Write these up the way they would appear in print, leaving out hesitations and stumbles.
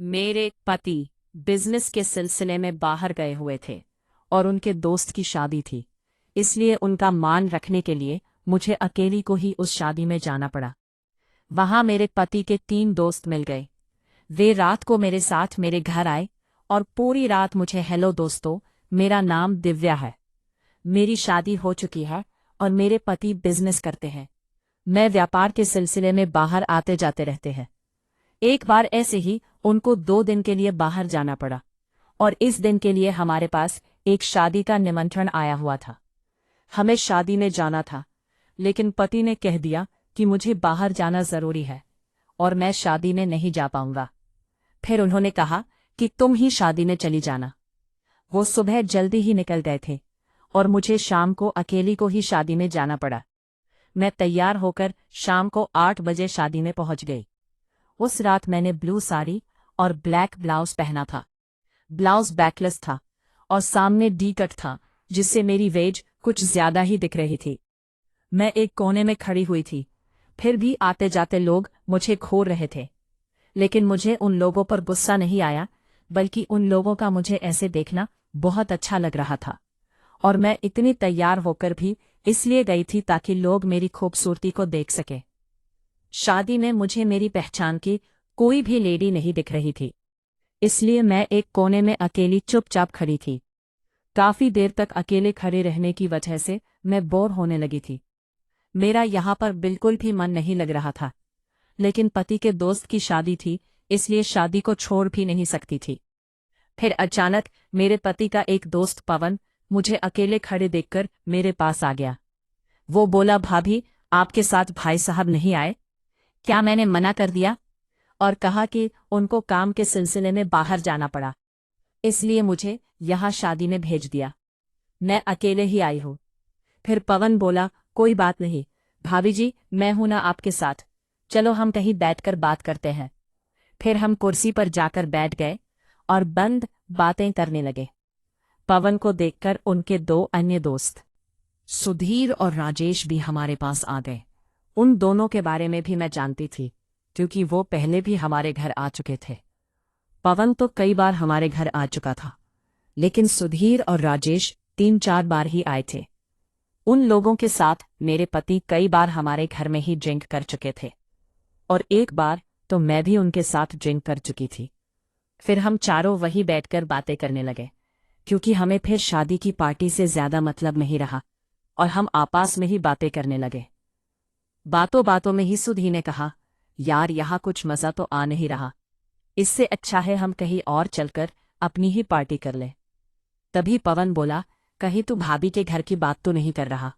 मेरे पति बिजनेस के सिलसिले में बाहर गए हुए थे और उनके दोस्त की शादी थी। इसलिए उनका मान रखने के लिए मुझे अकेली को ही उस शादी में जाना पड़ा। वहां मेरे पति के 3 दोस्त मिल गए। वे रात को मेरे साथ मेरे घर आए और पूरी रात मुझे हेलो दोस्तों, मेरा नाम दिव्या है, मेरी शादी हो चुकी है और मेरे पति बिजनेस करते हैं। मैं व्यापार के सिलसिले में बाहर आते जाते रहते हैं। एक बार ऐसे ही उनको 2 दिन के लिए बाहर जाना पड़ा और इस दिन के लिए हमारे पास एक शादी का निमंत्रण आया हुआ था। हमें शादी में जाना था, लेकिन पति ने कह दिया कि मुझे बाहर जाना जरूरी है और मैं शादी में नहीं जा पाऊंगा। फिर उन्होंने कहा कि तुम ही शादी में चली जाना। वो सुबह जल्दी ही निकल गए थे और मुझे शाम को अकेली को ही शादी में जाना पड़ा। मैं तैयार होकर शाम को 8 बजे शादी में पहुंच गई। उस रात मैंने ब्लू साड़ी और ब्लैक ब्लाउज पहना था। ब्लाउज बैकलेस था और सामने डी कट था, जिससे मेरी वेज कुछ ज्यादा ही दिख रही थी। मैं एक कोने में खड़ी हुई थी, फिर भी आते जाते लोग मुझे घूर रहे थे, लेकिन मुझे उन लोगों पर गुस्सा नहीं आया, बल्कि उन लोगों का मुझे ऐसे देखना बहुत अच्छा लग रहा था। और मैं इतनी तैयार होकर भी इसलिए गई थी ताकि लोग मेरी खूबसूरती को देख सके। शादी में मुझे मेरी पहचान की कोई भी लेडी नहीं दिख रही थी, इसलिए मैं एक कोने में अकेली चुपचाप खड़ी थी। काफी देर तक अकेले खड़े रहने की वजह से मैं बोर होने लगी थी। मेरा यहाँ पर बिल्कुल भी मन नहीं लग रहा था, लेकिन पति के दोस्त की शादी थी, इसलिए शादी को छोड़ भी नहीं सकती थी। फिर अचानक मेरे पति का एक दोस्त पवन मुझे अकेले खड़े देखकर मेरे पास आ गया। वो बोला, भाभी आपके साथ भाई साहब नहीं आए क्या? मैंने मना कर दिया और कहा कि उनको काम के सिलसिले में बाहर जाना पड़ा, इसलिए मुझे यहाँ शादी में भेज दिया। मैं अकेले ही आई हूँ। फिर पवन बोला, कोई बात नहीं भाभी जी, मैं हूं ना आपके साथ, चलो हम कहीं बैठकर बात करते हैं। फिर हम कुर्सी पर जाकर बैठ गए और बंद बातें करने लगे। पवन को देखकर उनके 2 अन्य दोस्त सुधीर और राजेश भी हमारे पास आ गए। उन दोनों के बारे में भी मैं जानती थी, क्योंकि वो पहले भी हमारे घर आ चुके थे। पवन तो कई बार हमारे घर आ चुका था, लेकिन सुधीर और राजेश 3-4 बार ही आए थे। उन लोगों के साथ मेरे पति कई बार हमारे घर में ही ड्रिंक कर चुके थे और एक बार तो मैं भी उनके साथ ड्रिंक कर चुकी थी। फिर हम चारों वहीं बैठकर बातें करने लगे, क्योंकि हमें फिर शादी की पार्टी से ज्यादा मतलब नहीं रहा और हम आपस में ही बातें करने लगे। बातों बातों में ही सुधी ने कहा, यार यहाँ कुछ मजा तो आ नहीं रहा, इससे अच्छा है हम कहीं और चलकर अपनी ही पार्टी कर लें। तभी पवन बोला, कहीं तू भाभी के घर की बात तो नहीं कर रहा?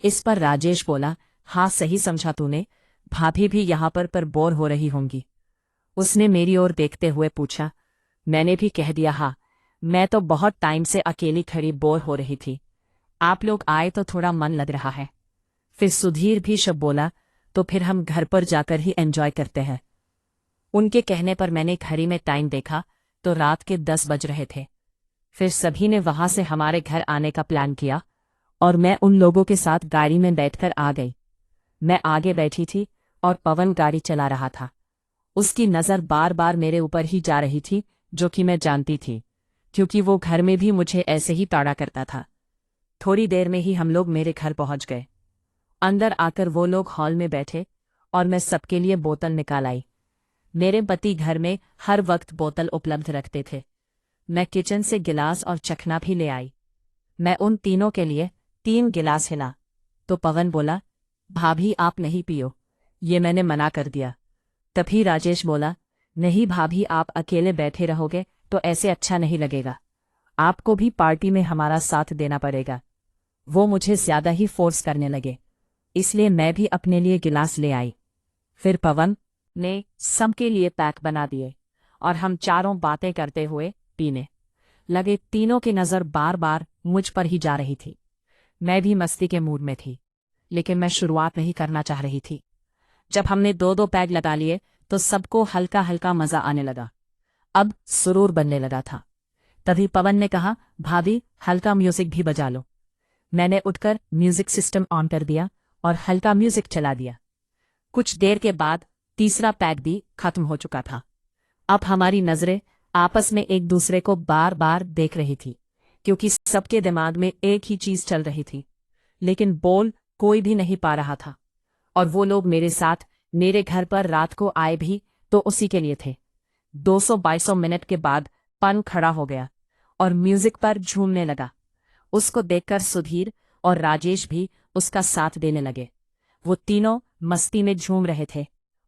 इस पर राजेश बोला, हाँ सही समझा तूने, भाभी भी यहाँ पर बोर हो रही होंगी। उसने मेरी ओर देखते हुए पूछा। मैंने भी कह दिया, हाँ मैं तो बहुत टाइम से अकेली खड़ी बोर हो रही थी, आप लोग आए तो थोड़ा मन लग रहा है। फिर सुधीर भी शब बोला, तो फिर हम घर पर जाकर ही एंजॉय करते हैं। उनके कहने पर मैंने घड़ी में टाइम देखा तो रात के 10 बज रहे थे। फिर सभी ने वहां से हमारे घर आने का प्लान किया और मैं उन लोगों के साथ गाड़ी में बैठकर आ गई। मैं आगे बैठी थी और पवन गाड़ी चला रहा था। उसकी नज़र बार बार मेरे ऊपर ही जा रही थी, जो कि मैं जानती थी, क्योंकि वो घर में भी मुझे ऐसे ही ताड़ा करता था। थोड़ी देर में ही हम लोग मेरे घर पहुंच गए। अंदर आकर वो लोग हॉल में बैठे और मैं सबके लिए बोतल निकाल आई। मेरे पति घर में हर वक्त बोतल उपलब्ध रखते थे। मैं किचन से गिलास और चखना भी ले आई। मैं उन तीनों के लिए 3 गिलास हिला तो पवन बोला, भाभी आप नहीं पियो, ये मैंने मना कर दिया। तभी राजेश बोला, नहीं भाभी आप अकेले बैठे रहोगे तो ऐसे अच्छा नहीं लगेगा, आपको भी पार्टी में हमारा साथ देना पड़ेगा। वो मुझे ज्यादा ही फोर्स करने लगे, इसलिए मैं भी अपने लिए गिलास ले आई। फिर पवन ने सबके लिए पैक बना दिए और हम चारों बातें करते हुए पीने लगे। तीनों की नज़र बार बार मुझ पर ही जा रही थी। मैं भी मस्ती के मूड में थी, लेकिन मैं शुरुआत नहीं करना चाह रही थी। जब हमने 2-2 पैग लगा लिए तो सबको हल्का हल्का मजा आने लगा, अब सुरूर बनने लगा था। तभी पवन ने कहा, भाभी हल्का म्यूजिक भी बजा लो। मैंने उठकर म्यूजिक सिस्टम ऑन कर दिया और हल्का म्यूजिक चला दिया। कुछ देर के बाद तीसरा पैक भी खत्म हो चुका था। अब हमारी नजरें आपस में एक दूसरे को बार बार देख रही थी, क्योंकि सबके दिमाग में एक ही चीज चल रही थी, लेकिन बोल कोई भी नहीं पा रहा था। और वो लोग मेरे साथ मेरे घर पर रात को आए भी तो उसी के लिए थे। 200-250 मिनट के बाद पन खड़ा हो गया और म्यूजिक पर झूमने लगा। उसको देखकर सुधीर और राजेश भी उसका साथ देने लगे। वो तीनों मस्ती में झूम रहे थे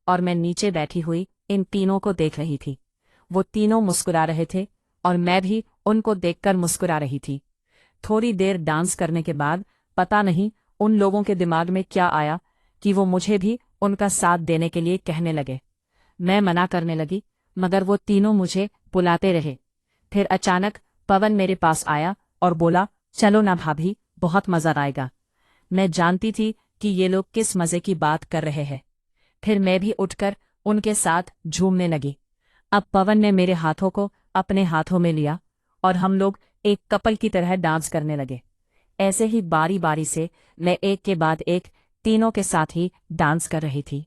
और मैं नीचे बैठी हुई इन तीनों को देख रही थी। वो तीनों मुस्कुरा रहे थे और मैं भी उनको देखकर मुस्कुरा रही थी। थोड़ी देर डांस करने के बाद पता नहीं उन लोगों के दिमाग में क्या आया कि वो मुझे भी उनका साथ देने के लिए कहने लगे। मैं मना करने लगी, मगर वो तीनों मुझे बुलाते रहे। फिर अचानक पवन मेरे पास आया और बोला, चलो ना भाभी, बहुत मजा आएगा। मैं जानती थी कि ये लोग किस मजे की बात कर रहे हैं। फिर मैं भी उठकर उनके साथ झूमने लगी। अब पवन ने मेरे हाथों को अपने हाथों में लिया और हम लोग एक कपल की तरह डांस करने लगे। ऐसे ही बारी बारी से मैं एक के बाद एक तीनों के साथ ही डांस कर रही थी।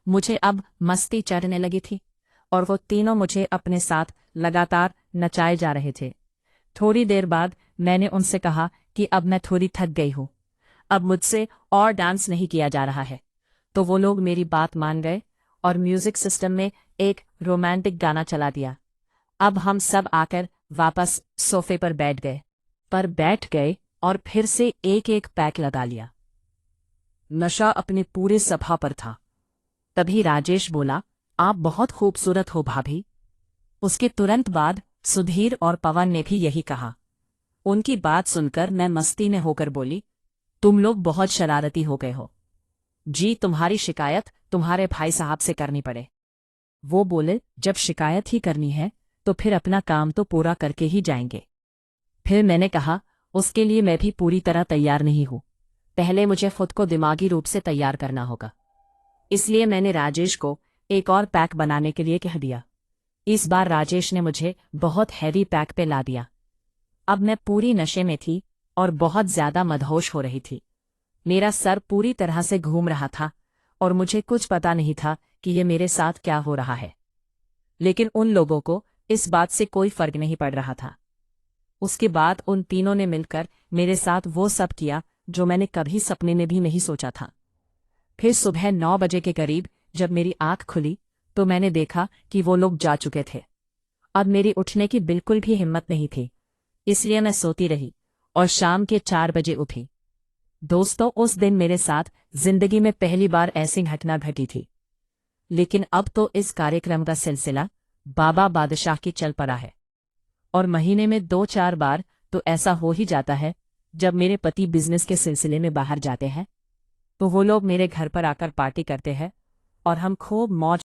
मुझे अब मस्ती चढ़ने लगी थी और वो तीनों मुझे अपने साथ लगातार नचाए जा रहे थे। थोड़ी देर बाद मैंने उनसे कहा कि अब मैं थोड़ी थक गई हूँ, अब मुझसे और डांस नहीं किया जा रहा है। तो वो लोग मेरी बात मान गए और म्यूजिक सिस्टम में एक रोमांटिक गाना चला दिया। अब हम सब आकर वापस सोफे पर बैठ गए और फिर से एक एक पैक लगा लिया। नशा अपने पूरे सभा पर था। तभी राजेश बोला, आप बहुत खूबसूरत हो भाभी। उसके तुरंत बाद सुधीर और पवन ने भी यही कहा। उनकी बात सुनकर मैं मस्ती में होकर बोली, तुम लोग बहुत शरारती हो गए हो जी, तुम्हारी शिकायत तुम्हारे भाई साहब से करनी पड़े। वो बोले, जब शिकायत ही करनी है तो फिर अपना काम तो पूरा करके ही जाएंगे। फिर मैंने कहा, उसके लिए मैं भी पूरी तरह तैयार नहीं हूं, पहले मुझे खुद को दिमागी रूप से तैयार करना होगा। इसलिए मैंने राजेश को एक और पैक बनाने के लिए कह दिया। इस बार राजेश ने मुझे बहुत हैवी पैक पे ला दिया। अब मैं पूरी नशे में थी और बहुत ज्यादा मदहोश हो रही थी। मेरा सर पूरी तरह से घूम रहा था और मुझे कुछ पता नहीं था कि ये मेरे साथ क्या हो रहा है। लेकिन उन लोगों को इस बात से कोई फर्क नहीं पड़ रहा था। उसके बाद उन तीनों ने मिलकर मेरे साथ वो सब किया जो मैंने कभी सपने में भी नहीं सोचा था। फिर सुबह 9 बजे के करीब जब मेरी आंख खुली तो मैंने देखा कि वो लोग जा चुके थे। अब मेरी उठने की बिल्कुल भी हिम्मत नहीं थी, इसलिए मैं सोती रही और शाम के 4 बजे उठी। दोस्तों, उस दिन मेरे साथ जिंदगी में पहली बार ऐसी घटना घटी थी। लेकिन अब तो इस कार्यक्रम का सिलसिला बाबा बादशाह की चल पड़ा है और महीने में 2-4 बार तो ऐसा हो ही जाता है। जब मेरे पति बिजनेस के सिलसिले में बाहर जाते हैं तो वो लोग मेरे घर पर आकर पार्टी करते हैं और हम खूब मौज